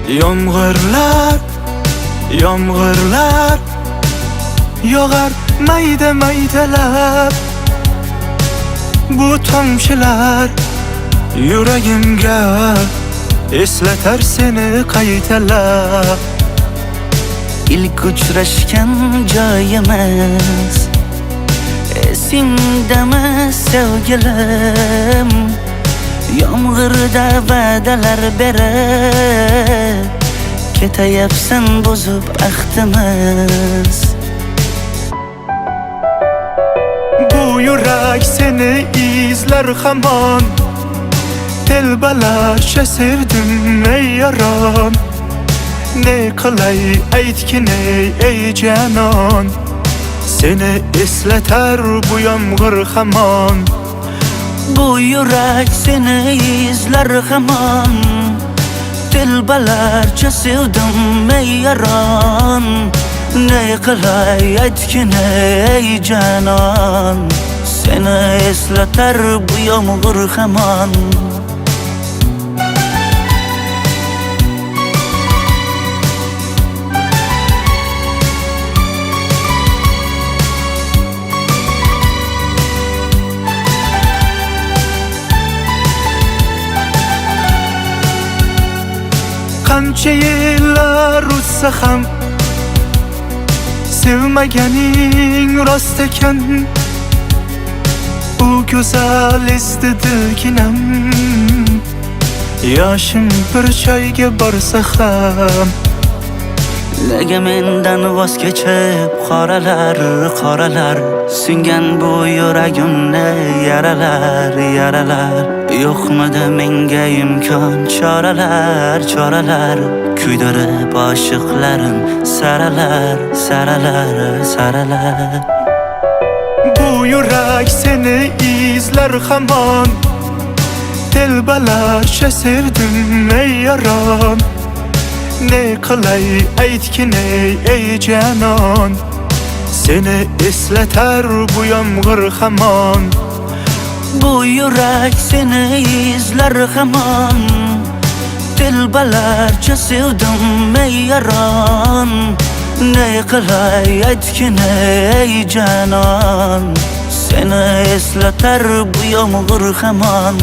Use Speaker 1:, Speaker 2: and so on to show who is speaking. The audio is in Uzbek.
Speaker 1: Yomg'irlar, yomg'irlar yog'ar mayda maydalab. Bu tomchilar yuragimga eslatar seni qaytalab.
Speaker 2: İlk uçraşgan joyimiz esingdami sevgilim? Yomg'irda va'dalar berib ketayapsan buzib ahdimiz.
Speaker 1: Bu yurak seni izler hamon, telbalarcha sevdim ey yaron. Ne qilay aytgin ey canon, seni eslatar bu yomg'ir hamon.
Speaker 2: Bu yurak seni izler hamon, telbalarcha sevdim ey yaron. Ne qilay aytgin ey canon, seni eslatar bu yomg'ir hamon.
Speaker 1: Qancha yillar o'tsa ham sevmaganing rost ekan. U go'zal esdidiginam, yoshim bir joyga borsa ham.
Speaker 2: Nega mendan voz kechib qoralar, qoralar singan bu yuragimni yaralar, yaralar. Yo'qmidi menga imkon choralar, choralar kuydirib oshiqlarim saralar, saralar, saralar.
Speaker 1: Bu yurak seni izler hamon, telbalarcha sevdim ey yaron. Ne qilay aytgin ey canon, seni eslatar bu yomg'ir hamon.
Speaker 2: Bu yurak seni izler hamon, telbalarcha sevdim ey yaron. Ne qilay aytgin ey canon, seni eslatar bu yomg'ir hamon.